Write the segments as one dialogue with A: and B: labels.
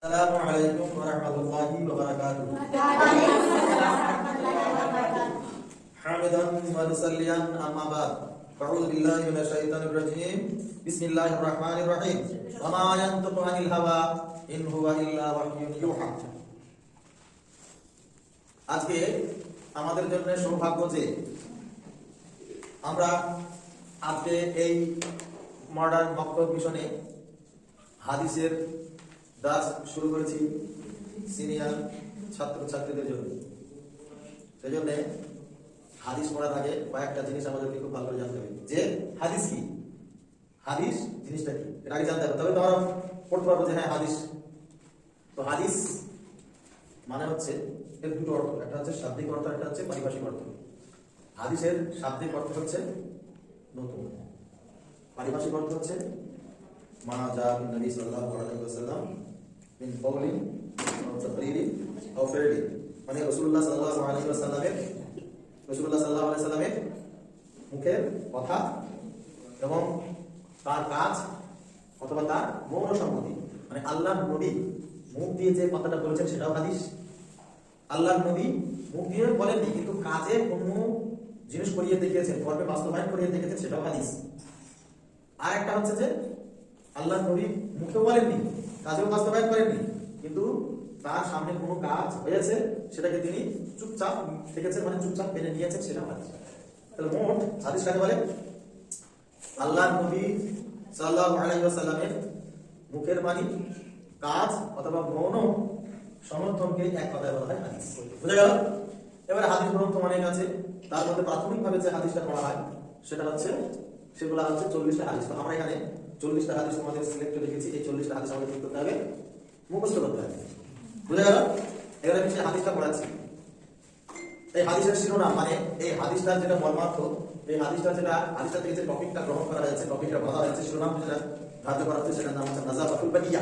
A: Assalamualaikum warahmatullahi wabarakatuh. Hamidan wa nusalliyan amma ba'd. A'udzu billahi minasy syaithanir rajim. Bismillahirrahmanirrahim. Wa ma yantiqu 'anil hawa in huwa illa wahyun yuha. আজকে আমাদের জন্য সৌভাগ্য যে আমরা আজকে এই মডার্ন মক্তব মিশনে হাদিসের দাস শুরু করেছি সিনিয়র ছাত্রছাত্রীদের জন্য। সেই জন্য হাদিস পড়ার আগে কয়েকটা জিনিস আমাদেরকে খুব ভালো করে জানতে হবে যে হাদিস কি, হাদিস জিনিসটা কি, এটা আগে জানতে হবে, তবে তোমরা পড়তে পারবো যে হ্যাঁ হাদিস। তো হাদিস মানে হচ্ছে এর দুটো অর্থ, একটা হচ্ছে শাব্দিক অর্থ, একটা হচ্ছে পারিভাষিক অর্থ। হাদিসের শাব্দিক অর্থ হচ্ছে নতুন, পারিভাষিক অর্থ হচ্ছে মা জা বিন নবী সাল্লাল্লাহু আলাইহি ওয়াসাল্লাম মিন কওলিন আও তাকরিরিন আও ফি'লিন, মানে রাসূলুল্লাহ সাল্লাল্লাহু আলাইহি ওয়াসাল্লামের মুখের কথা এবং তার কাজ অথবা তার মৌন সম্মতি, মানে আল্লাহর নবী মুখ দিয়ে যে কথাটা বলেছেন সেটাও হাদিস। আল্লাহর নবী মুখ দিয়ে বলেননি কিন্তু কাজে কোনো জিনিস করিয়ে দেখিয়েছেন, কর্মে বাস্তবায়ন করিয়ে দেখিয়েছেন, সেটাও হাদিস। আর একটা হচ্ছে যে আল্লাহর নবী মুখেও বলেননি, কাজেও বাস্তবায়ন করেননি, কিন্তু তার সামনে কোনো কাজ হয়েছে সেটাকে তিনি চুপচাপ দেখেছেন, মানে চুপচাপ মেনে নিয়েছেন, সেটা হাদিস। তাহলে মোট হাদিস কাকে বলে? আল্লাহর নবী সাল্লাল্লাহু আলাইহি ওয়াসাল্লামের মুখের বাণী, কাজ অথবা মৌন সমর্থনকে এক কথায় বলা হয় হাদিস। বুঝা গেল? এবারে হাদিস গ্রন্থ অনেক আছে, তার মধ্যে প্রাথমিকভাবে যে হাদিসটা পড়া হয় সেটা হচ্ছে, সেগুলো হচ্ছে 40টা হাদিস। তো আমরা এখানে 40টা হাদিস তোমাদের সিলেক্ট করে রেখেছি। এই 40টা হাদিস আমাদের কি করতে হবে? মুখস্থ করতে হবে। বুঝা গেল? এবারে আমি সেই হাদিসটা পড়াচ্ছি। এই হাদিসের শিরোনাম, মানে এই হাদিসটার যেটা মর্মার্থ, এই হাদিসটা থেকে যে টপিকটা গ্রহণ করা হয়েছে, টপিকটা বলা হয়েছে, শিরোনাম যেটা ধার্য করা হচ্ছে সেটার নাম হচ্ছে নাযাফাতুল বাকিয়া।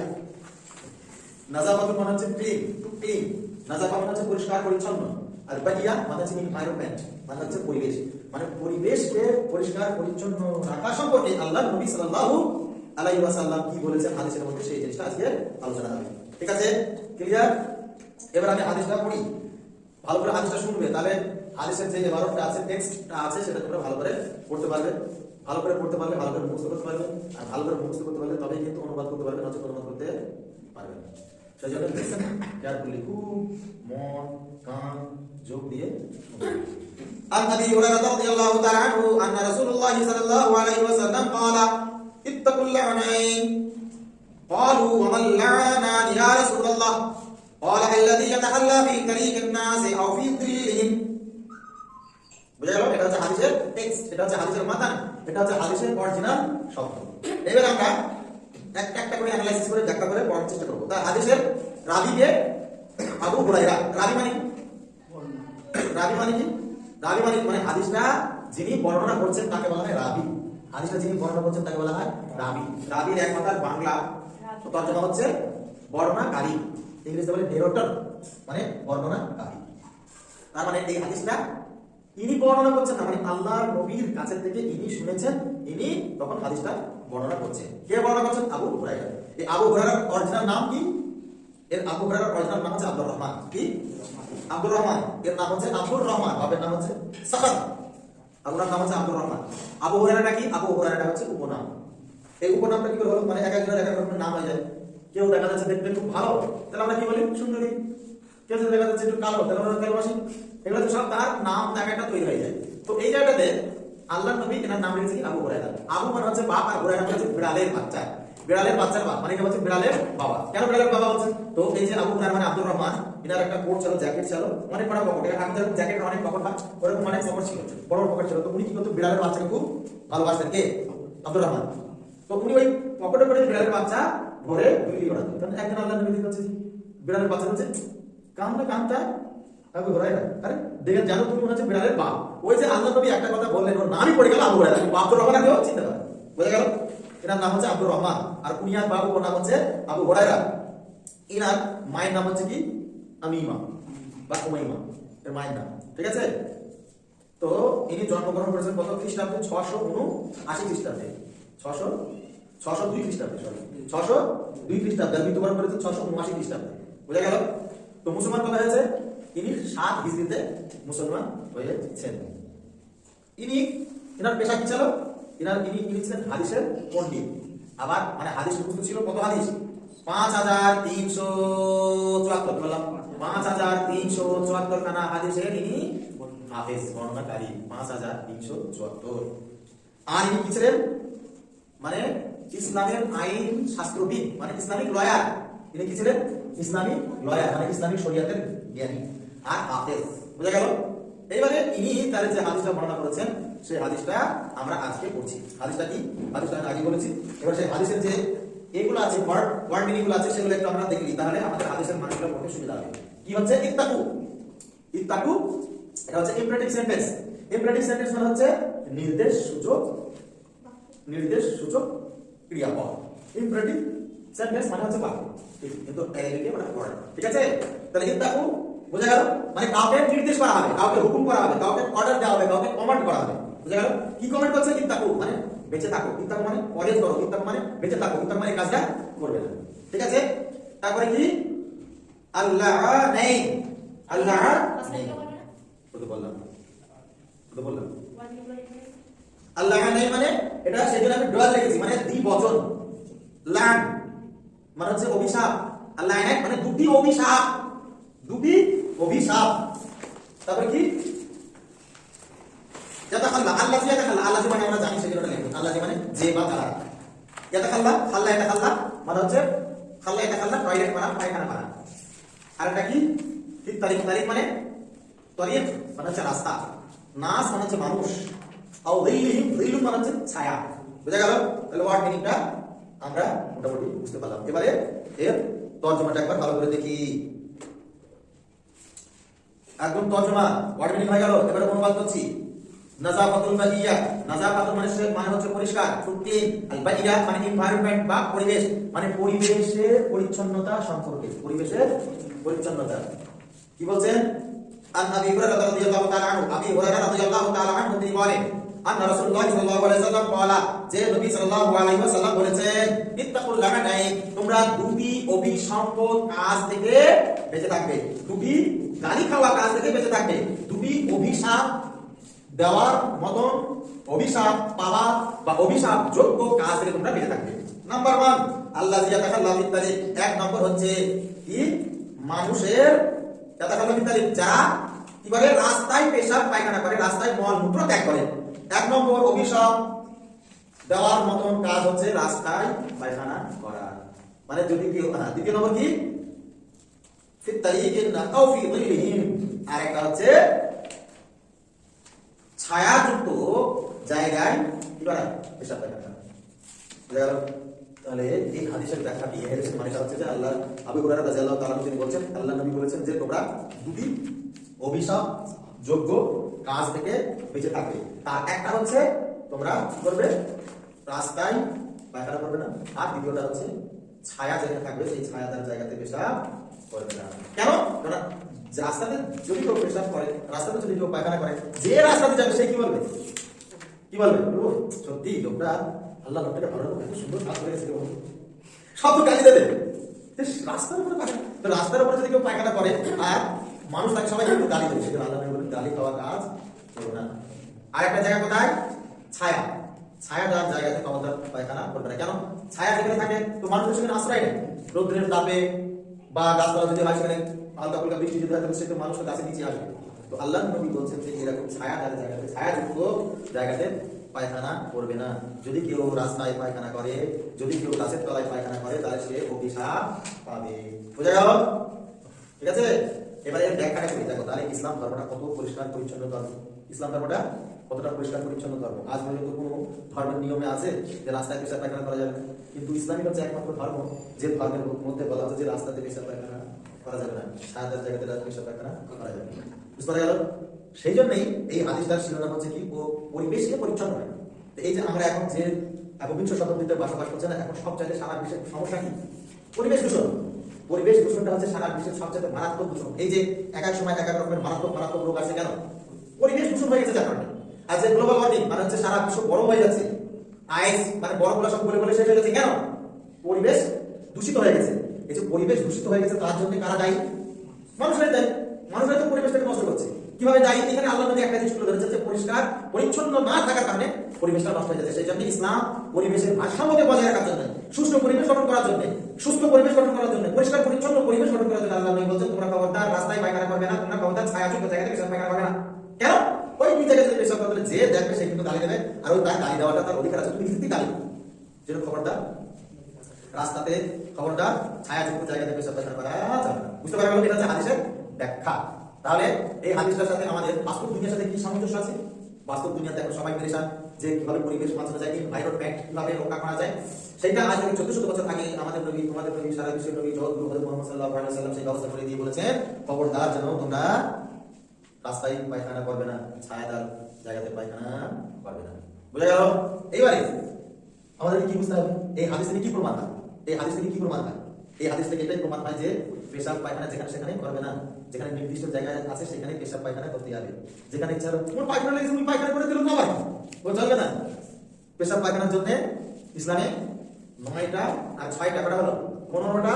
A: নাযাফাতুল মানে হচ্ছে ক্লিন, টু ক্লিন। নাযাফা মানে হচ্ছে পরিষ্কার পরিচ্ছন্ন, আর বাকিয়া মানে হচ্ছে এনভায়রনমেন্ট, মানে হচ্ছে পরিবেশ, মানে পরিবেশকে পরিষ্কার পরিচ্ছন্ন রাখা সম্পর্কে আল্লাহর নবী সাল্লাল্লাহু আলাইহি ওয়াসাল্লাম কি বলেছেন হাদিসের মধ্যে, সেই জিনিসটা আজকে আলোচনা হবে। ঠিক আছে? ক্লিয়ার? এবার আমি হাদিসটা পড়ি, ভালো করে হাদিসটা শুনবে, তাহলে হাদিসের যে ইবারতটা আছে, টেক্সটটা আছে, সেটা তোমরা ভালো করে পড়তে পারবে। ভালো করে পড়তে পারলে ভালো করে মুখস্থ করতে পারবে, আর ভালো করে মুখস্থ করতে পারলে তবেই কিন্তু অনুবাদ করতে পারবে, নচেত অনুবাদ করতে পারবে না। সেই জন্য লিসেন কেয়ারফুলি, খুব মন কান যোগ দিয়ে। عن ابي هريره رضي الله تعالى عنه ان رسول الله صلى الله عليه وسلم قال اتقوا اللعنين قالوا وما اللعنان يا رسول الله قال الذي يتحلى في طريق الناس او في ظلهم। বুঝা গেল? এটা হচ্ছে হাদিসের টেক্সট, এটা হচ্ছে হাদিসের মাতান, এটা হচ্ছে হাদিসের অরিজিনাল শব্দ। এবার আমরা একটা করে অ্যানালাইসিস করে ব্যাখ্যা করে পড়ার চেষ্টা করব। তার হাদিসের রাবীকে আবু হুরায়রা, রাবী মানে কি? রাবী মানে হাদিসটা যিনি বর্ণনা করছেন তাকে বলা হয় রাবী। হাদিসটা যিনি বর্ণনা করছেন তাকে বলা হয় রাবী। রাবীর এক কথার বাংলা তর্জমা হচ্ছে বর্ণনাকারী, ইংরেজিতে বলে নেরেটর, মানে বর্ণনাকারী। তার মানে এই হাদিসটা ইনি বর্ণনা করছেন না, মানে আল্লাহর নবীর কাছ থেকে ইনি শুনেছেন, ইনি তখন হাদিসটা বর্ণনা করছেন। কে বর্ণনা করছেন? আবু হুরায়রা। এই আবু হুরায়রার অরিজিনাল নাম কি? এর আবু হুরায়রার অরিজিনাল নাম হচ্ছে আব্দুর রহমান। কি? আব্দুর রহমান। এর নাম হচ্ছে আব্দুর রহমান, বাবার নাম হচ্ছে সাখার, আবুর নাম হচ্ছে আব্দুর রহমান। আবু হুরায়রা কি? আবু হুরায়রা হচ্ছে উপনাম। এই উপনামটা কি করে হলো? মানে এক একজনের এক এক রকমের নাম হয়ে যায়। কেউ দেখা যাচ্ছে দেখতে খুব ভালো, তাহলে আমরা কি বলি? সুন্দরী। কেউ যদি দেখা যাচ্ছে একটু কালো, তাহলে আমরা কালোবাসী। এগুলো তো সব তার নাম একটা তৈরি হয়ে যায়। তো এই জায়গাটাতে আল্লাহর নবী এনার নাম রেখেছে আবু হুরায়রা। আবু মানে হচ্ছে বাপ, আর হুরায়রা মানে হচ্ছে বিড়ালের বাচ্চা। বিড়ালের বাচ্চার বাপ, মানে হচ্ছে বিড়ালের বাবা। কেন বিড়ালের বাবা হচ্ছে? তো এই যে আবু হুরায়রা মানে আব্দুর রহমান, এনার একটা কোট ছিল, জ্যাকেট ছিল, অনেক বড় পকেট। আমি যেরকম জ্যাকেটের অনেক পকেট হয়, ওরকম অনেক পকেট ছিল, বড় পকেট ছিল। তো উনি কি করতো? বিড়ালের বাচ্চাকে খুব ভালোবাসতেন। কে? আব্দুর রহমান। তো উনি ওই পকেটে করে বিড়ালের বাচ্চা ভরে বিক্রি করাতেন। তখন একদিন আল্লাহর নবী হচ্ছে বিড়ালের বাচ্চা হচ্ছে কানটা আবু হুরায়রা, আরে দেখে জানো তুমি মনে হচ্ছে বিড়ালের বাপ। ওই যে আল্লাহর নবী একটা কথা বললেন, ওর নামই পড়ে গেল আবু হুরায়রা। আব্দুর রহমান কেউ চিনতে পারে? বুঝা গেল? এনার নাম হচ্ছে আব্দুর রহমান, আর কুনিয়ার বাবু ওর নাম হচ্ছে আবু হুরায়রা। এনার মায়ের নাম হচ্ছে কি? আমিমা বা উমাইমা, এর মায়ের নাম। ঠিক আছে? তো ইনি জন্মগ্রহণ করেছেন কত খ্রিস্টাব্দে? 679 খ্রিস্টাব্দে। 679 602 খ্রিস্টাব্দে, সরি 602 খ্রিস্টাব্দে, মৃত্যুবরণ করেছেন 679 খ্রিস্টাব্দে। বোঝা গেল? তো মুসলমান কবে হয়েছে? ইনি 7 হিজরিতে মুসলমান হয়েছেন। ইনার পেশা কি ছিল? ইনি ছিলেন হাদিসের পণ্ডিত। আবার মানে হাদিস মুখস্থ ছিল কত হাদিস? 5374, বললাম 5374 খানা হাদিসের ইনি হাফেজ, বর্ণনাকারী 5374। আর ইনি কি ছিলেন? মানে ইসলামের আইন শাস্ত্রবিদ, মানে ইসলামিক লয়ার। ইনি কি ছিলেন? ইসলামিক লয়ার, মানে ইসলামিক শরিয়াতের জ্ঞানী আর হাফেজ। বোঝা গেল? এইবারে ইনি তার যে হাদিসটা বর্ণনা করেছেন সেই হাদিসটা আমরা আজকে পড়ছি। হাদিসটা কি? হাদিসটা আমি আগে বলেছি। এবার সেই হাদিসের যে এগুলো আছে, ওয়ার্ড মিনিং গুলো আছে, সেগুলো একটু আমরা দেখলি, তাহলে আমাদের হাদিসের মানগুলো পড়তে সুবিধা হবে। কি হচ্ছে ইত্তাকু? ইত্তাকু এটা হচ্ছে ইম্পারেটিভ সেন্টেন্স। ইম্পারেটিভ সেন্টেন্স মানে হচ্ছে নির্দেশ সূচক ক্রিয়াপদ। ইম্পারেটিভ সেন্টেন্স মানে হচ্ছে বাক্য, কিন্তু অ্যারেবিকে মানে ওয়ার্ড। ঠিক আছে? তাহলে ইত্তাকু বোঝা গেল? মানে কাউকে নির্দেশ করা হবে, কাউকে হুকুম করা হবে, কাউকে অর্ডার দেওয়া হবে, কাউকে কমান্ড করা হবে। বুঝা গেল? কি কমেন্ট করছে? ইত্তাকু মানে বেঁচে থাকো, ইত্তাকু মানে পরেজ করো, ইত্তাকু মানে বেঁচে থাকো, ইত্তাকু মানে কাজটা করবে না। ঠিক আছে? তারপরে কি? আল্লাহ নেই, আল্লাহ নেই, বললাম আল্লাহ নেই মানে এটা সেজন্য আমি ডুয়াল লিখেছি, মানে দ্বিবচন। লান মানে হচ্ছে অভিশাপ, আল্লাহ নেই মানে দুটি অভিশাপ, দুটি অভিশাপ। তারপরে কি? ইয়াতাখাল্লা, আল্লাহ ইয়াতাখাল্লা, আল্লাহ মানে আমরা জানি সেজন্য লিখব, আল্লাহ মানে যে বা যারা। ইয়াতাখাল্লা, খাল্লা ইয়াতাখাল্লা মানে হচ্ছে খাল্লা ইয়াতাখাল্লা, টয়লেট করা, পায়খানা করা। আর এটা কি? ঠিক তারিখ, তারিখ মানে তরিক মানে হচ্ছে রাস্তা, নাস মানে হচ্ছে মানুষ, আও যিল্লিহিম, যিল্লুম মানে হচ্ছে ছায়া। বুঝা গেল? তাহলে ওয়ার্ড মিনিংটা আমরা মোটামুটি বুঝতে পারলাম। এবারে এর তরজমাটা একবার ভালো করে দেখি। একদম তরজমা ওয়ার্ড মিনিং হয়ে গেল। এবারে অনুবাদ করছি। নাযাফাতুল বাহিয়া, নাযাফাতুল মানে হচ্ছে পরিষ্কার, শুদ্ধি। আল বাহিয়া মানে এনভায়রনমেন্ট বা পরিবেশ, মানে পরিবেশের পরিচ্ছন্নতা সম্পর্কে, পরিবেশের পরিচ্ছন্নতা। কি বলছেন? আন আবি হুরায়রা রাদিয়াল্লাহু তাআলা আনহু, আবি হুরায়রা রাদিয়াল্লাহু তাআলা আনহু তিনি বলেন, আন্না রাসূলুল্লাহ সাল্লাল্লাহু আলাইহি ওয়াসাল্লাম বলা, যে নবী সাল্লাল্লাহু আলাইহি ওয়াসাল্লাম বলেছেন, ইত্তাকুল লা'নাই, তোমরা দুটি অভিসম্পদ কাজ থেকে বেঁচে থাকবে, দুটি গালি খাওয়া কাজ থেকে বেঁচে থাকবে, দুটি অভিশাপ দেওয়ার মতন, অভিশাপ পাওয়া বা অভিশাপ যোগ্য কাজ থেকে তোমরা বেঁচে থাকবে। নাম্বার 1 আল্লাহ ইয়াতাকাল্লাম ফিত তারিক, এক নম্বর হচ্ছে কি? মানুষের ইয়াতাকাল্লাম ফিত তারিক, যারা কি বলে রাস্তায় পেশাব পায়খানা করে, রাস্তায় মল মূত্র ত্যাগ করে। এক নম্বর অভিশাপ দেওয়ার মতন কাজ হচ্ছে রাস্তায় পায়খানা করা। মানে যদি কেউ, দ্বিতীয় নম্বর কি? ফিত তারিকিন নাকাউ ফি যিল্লিহিম, আর একটা হচ্ছে ছায়াযুক্ত জায়গায় কি করা? পেশাব পায়খানা। বুঝা গেল? তাহলে এই হাদিসের ব্যাখ্যা কি? এর মানে হচ্ছে যে আল্লাহ, আবু হুরায়রা রাদিয়াল্লাহু তাআলা তিনি বলেন, আল্লাহ নবী বলেছেন যে তোমরা দুটি অভিশাপ যোগ্য কাজ থেকে বেঁচে থাকবে। তার একটা হচ্ছে তোমরা কি করবে? রাস্তায় পায়খানা করবে না। আর দ্বিতীয়টা হচ্ছে ছায়া যেখানে থাকবে সেই ছায়াদার জায়গাতে পেশাব করবে না। কেন? কারণ রাস্তাতে যদি কেউ পেশাব করে, রাস্তাতে যদি কেউ পায়খানা করে, যে রাস্তাতে যাবে সে কি বলবে? কি বলবে? সত্যি লোকটা, আল্লাহ লোকটাকে ভালো, এত সুন্দর কাজ করেছে, সব তো গালি দেবে। রাস্তার উপরে পায়খানা, তো রাস্তার উপরে যদি কেউ পায়খানা করে আর মানুষ তাকে সবাই কিন্তু গালি দেবে, সেটা আল্লাহ বলেন গালি খাওয়া কাজ করবে না। আর একটা জায়গা কোথায়? ছায়া, ছায়াদার জায়গাতে ক্ষমতা পায়খানা করবে না। কেন? ছায়া যেখানে থাকে তো মানুষের সেখানে আশ্রয় নেই, রোদ্রের তাপে বা গাছপালা যদি হয় সেখানে হালকা ফুলকা বৃষ্টি যদি হয় তাহলে সেটা মানুষের কাছে নিচে আসবে। তো আল্লাহ নবী বলছেন যে এরকম ছায়াদার জায়গাতে, ছায়াযুক্ত জায়গাতে পায়খানা করবে না। যদি কেউ রাস্তায় পায়খানা করে, যদি কেউ গাছের তলায় পায়খানা করে, তাহলে সে অভিশাপ পাবে। বুঝা গেল? ঠিক আছে? এবারে এর ব্যাখ্যাটা করি। দেখো তাহলে ইসলাম ধর্মটা কত পরিষ্কার পরিচ্ছন্ন ধর্ম, ইসলাম ধর্মটা কতটা পরিষ্কার পরিচ্ছন্ন ধর্ম। আজ পর্যন্ত কোনো ধর্মের নিয়মে আছে যে রাস্তায় পেশাব পায়খানা করা যাবে না, কিন্তু ইসলামী হচ্ছে একমাত্র ধর্ম যে ধর্মের মধ্যে বলা হচ্ছে যে রাস্তাতে পেশাব পায়খানা করা যাবে না, ছায়াদার জায়গাতে পেশাব পায়খানা করা যাবে না। বুঝতে পারা গেল? সেই জন্যই এই হাদিসটার শিরোনাম হচ্ছে কি? পরিবেশকে পরিচ্ছন্ন রাখা। এই যে আমরা এখন যে 21শ শতাব্দীতে বসবাস করছে না, এখন সব জায়গায় সারা বিশ্বের সমস্যা কি? পরিবেশ দূষণ। পরিবেশ দূষণটা হচ্ছে সারা বিশ্বের সবচেয়ে মারাত্মক দূষণ। এই যে এক এক সময় এক এক রকমের মারাত্মক রোগ আছে, কেন? পরিবেশ দূষণ হয়ে গেছে যার কারণে। আর যে গ্লোবাল ওয়ার্মিং মানে হচ্ছে সারা বিশ্ব গরম হয়ে যাচ্ছে, আইস মানে বরফগুলো সব গলে গলে শেষ হয়ে গেছে। কেন? পরিবেশ দূষিত হয়ে গেছে। এই যে পরিবেশ দূষিত হয়ে গেছে তার জন্য কারা দায়ী? মানুষের দায়ী। মানুষের তো পরিবেশটাকে নষ্ট করছে। কিভাবে দায়ী? এখানে আল্লাহ নবী একটা জিনিস তুলে ধরেছে যে পরিষ্কার পরিচ্ছন্ন না থাকার কারণে পরিবেশটা নষ্ট হয়ে যাচ্ছে। সেই জন্য ইসলাম পরিবেশের ভারসাম্যকে বজায় রাখার জন্য, সুষ্ঠু পরিবেশ গঠন করার জন্য, সুস্থ পরিবেশ গঠন করার জন্য, পরিষ্কার পরিচ্ছন্ন পরিবেশ গঠন করার জন্য আল্লাহ নবী বলছেন তোমরা খবরদার রাস্তায় পায়খানা করবে না, তোমরা খবরদার ছায়াযুক্ত জায়গা থেকে পায়খানা করবে না। কেন? ওই দুই জায়গায় পেশাব করলে যে দেখবে সে কিন্তু গালি দেবে, আর ওই তার গালি দেওয়াটা তার অধিকার আছে, তুমি নিজে থেকে গালি যেটা খবরদার রাস্তাতে, খবরদার ছায়াযুক্ত জায়গাতে পেশাব পায়খানা করা যাবে না। বুঝতে পারা গেল? এটা হচ্ছে হাদিসের ব্যাখ্যা। তাহলে এই হাদিসটার সাথে আমাদের বাস্তব দুনিয়ার সাথে কি সামঞ্জস্য আছে? বাস্তব দুনিয়াতে এখন সবাই পেরেশান যে কিভাবে পরিবেশ বাঁচানো যায়, এনভায়রনমেন্ট কিভাবে রক্ষা করা যায়। সেইটা আজ থেকে 1400 বছর আগে আমাদের নবী, তোমাদের নবী, সারা বিশ্বের নবী জগৎগুরু হযরত মুহাম্মদ সাল্লাল্লাহু আলাইহি ওয়াসাল্লাম সেই ব্যবস্থা করে দিয়ে বলেছেন খবরদার যেন তোমরা রাস্তায় পায়খানা করবে না, ছায়াদার জায়গাতে পায়খানা করবে না। বুঝা গেল? এইবারে আমাদের কি বুঝতে হবে? এই হাদিস থেকে কি প্রমাণ হয়? এই হাদিস থেকে কি প্রমাণ হয়? এই হাদিস থেকে এটাই প্রমাণ হয় যে পেশাব পায়খানা যেখানে সেখানে করবে না, যেখানে নির্দিষ্ট জায়গায় আছে সেখানে পেশাব পায়খানা করতে হবে। যেখানে ইচ্ছা হলো তোমার পায়খানা লেগেছে তুমি পায়খানা করে দিলে না ভাই, ও চলবে না। পেশাব পায়খানার জন্য ইসলামে 9টা আর 6টা করা হলো 15টা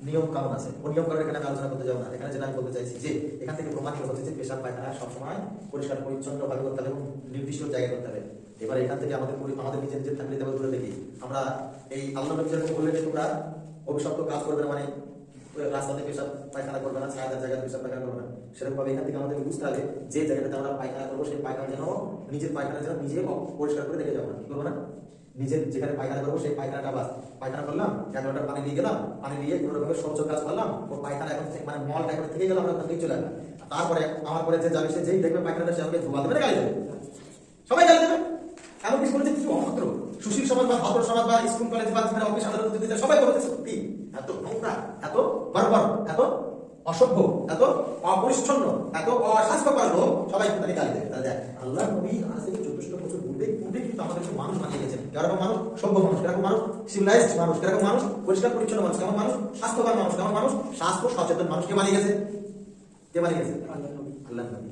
A: নিয়ম কানুন আছে। ও নিয়ম কানুন এখানে আলোচনা করতে যাব না। এখানে যেটা আমি বলতে চাইছি যে এখান থেকে প্রমাণিত হচ্ছে যে পেশাব পায়খানা সবসময় পরিষ্কার পরিচ্ছন্ন ভাবে করতে হবে এবং নির্দিষ্ট জায়গায় করতে হবে। এবার এখান থেকে আমাদের নিজের নিজের থাকলে দেবো ধরে দেখি আমরা এই আল্লাহ নবী যেরকম বললেন যে তোমরা অভিশপ্ত কাজ করবে না, মানে রাস্তাতে পেশাব পায়খানা করবে না, ছায়াদার জায়গায় পেশাব পায়খানা করবে না, সেরকম ভাবে এখান থেকে আমাদের বুঝতে হবে যে জায়গাটাতে আমরা পায়খানা করবো সেই পায়খানা যেন নিজের পায়খানা যেন নিজে পরিষ্কার করে দেখে যাবো না। কি করবো না? নিজের যেখানে পায়খানা করবো সেই পায়খানাটা বাস পায়খানা করলাম, 1 লিটার পানি নিয়ে গেলাম, পানি নিয়ে কোনো রকমের শৌচ কাজ করলাম, ও পায়খানা এখন মানে মলটা এখন থেকে গেলাম, আমরা ওখান থেকে চলে আসলাম। তারপরে আমার পরে যে যাবে সে যেই দেখবে পায়খানাটা সে আমাকে ধোয়া দেবে, গালি দেবে, সবাই গালি দেবে। এমন কিছু বলেছে কিছু অমাত্র সুশীল সমাজ বা ভদ্র সমাজ বা স্কুল কলেজ বা অফিস আদালত সবাই বলেছে সত্যি এত নোংরা, এত বর্বর, এত অসভ্য, এত অপরিচ্ছন্ন, এত অস্বাস্থ্যকর লোক, সবাই তাকে গালি দেবে। তাহলে আল্লাহ নবী আজ থেকে 1400 বছর পূর্বে কিন্তু আমাদেরকে মানুষ বানিয়ে গেছেন। কেরকম মানুষ? সভ্য মানুষ। কেরকম মানুষ? সিভিলাইজড মানুষ। কেরকম মানুষ? পরিষ্কার পরিচ্ছন্ন মানুষ। কেমন মানুষ? স্বাস্থ্যবান মানুষ। কেমন মানুষ? স্বাস্থ্য সচেতন মানুষ। কে বানিয়ে গেছে? কে বানিয়ে গেছে? আল্লাহ নবী।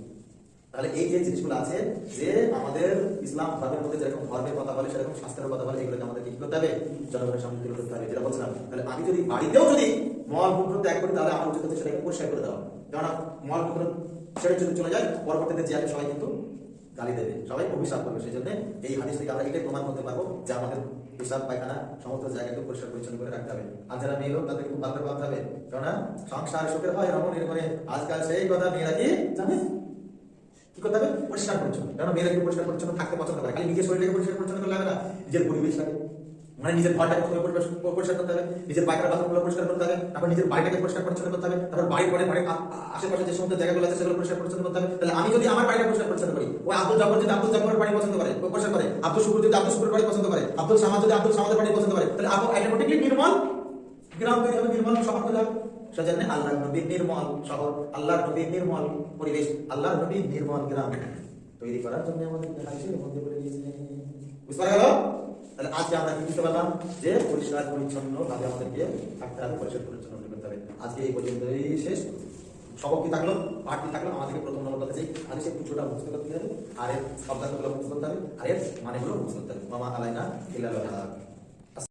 A: তাহলে এই যে জিনিসগুলো আছে যে আমাদের ইসলাম ধর্মের মধ্যে যেরকম ধর্মের কথা বলে সেরকম শাস্ত্রের কথা বলে, এগুলোকে আমাদের কি করতে হবে? জনগণের সামনে তুলে ধরতে হবে। যেটা বলছিলাম, তাহলে আমি যদি বাড়িতেও যদি মলমূত্র ত্যাগ করি তাহলে আমার উচিত হচ্ছে সেটাকে পরিষ্কার করে দেওয়া। কেননা মলমূত্র ছেড়ে যদি চলে যায় পরবর্তীতে যে সবাই কিন্তু গালি দেবে, সবাই অভিশাপ করবে। সেই জন্য এই হাদিস থেকে আমরা এটাই প্রমাণ করতে পারবো যে আমাদের পেশাব পায়খানা সমস্ত জায়গাকে পরিষ্কার পরিচ্ছন্ন করে রাখতে হবে। আর যারা মেয়ে লোক তাদেরকে ভালো করে ভাবতে হবে, কেননা সংসার সুখের হয় রমণীর করে, আজকাল সেই কথা মেয়েরা কি জানে কি করতে হবে? পরিষ্কার পরিচ্ছন্ন। কারণ মেয়েরা কিন্তু পরিষ্কার পরিচ্ছন্ন থাকতে পছন্দ করে। খালি নিজের শরীরটাকে পরিষ্কার পরিচ্ছন্ন করলে হবে না, নিজের পরিবেশটাকে মানে নিজের ঘরটাকে পরিষ্কার করতে হবে, নিজের পায়খানা বাথরুমগুলো পরিষ্কার করতে হবে, তারপর নিজের বাড়িটাকে পরিষ্কার পরিচ্ছন্ন করতে হবে, তারপর বাড়ির পরে আশেপাশে যে সমস্ত জায়গাগুলো আছে সেগুলো পরিষ্কার পরিচ্ছন্ন করতে হবে। তাহলে আমি যদি আমার বাড়িটা পরিষ্কার পরিচ্ছন্ন করি, ওই আব্দুল জব্বার যদি আব্দুল জব্বারের বাড়ি পছন্দ করে পরিষ্কার করে, আব্দুল শুকুর যদি আব্দুল শুকুরের বাড়ি পছন্দ করে, আব্দুল সামাদ যদি আব্দুল সামাদের বাড়ি পছন্দ করে, তাহলে আপনি অটোমেটিকলি নির্মল গ্রাম তৈরি হবে, নির্মল শহর তৈরি হবে। সেজন্য আল্লাহর নবীর নির্মল শহর, আল্লাহর নবীর নির্মল পরিবেশ, আল্লাহর নবীর নির্মল গ্রাম তৈরি করার জন্য আমাদের হাদিসের মধ্যে বলে দিয়েছেন। বুঝতে পারা গেল? তাহলে আজকে আমরা কি বুঝতে পারলাম? যে পরিষ্কার পরিচ্ছন্ন ভাবে আমাদেরকে থাকতে হবে, পরিষ্কার পরিচ্ছন্ন করতে হবে। আজকে এই পর্যন্তই শেষ। সবক কি থাকলো? পাঠ কি থাকলো? আমাদেরকে প্রথম নম্বর কথা চাই হাদিসের পুজোটা মুখস্থ করতে হবে, আর এর শব্দার্থগুলো মুখস্থ করতে হবে, আর এর মানেগুলো মুখস্থ করতে হবে। মামা আলাইনা ইল্লাল বালাগ।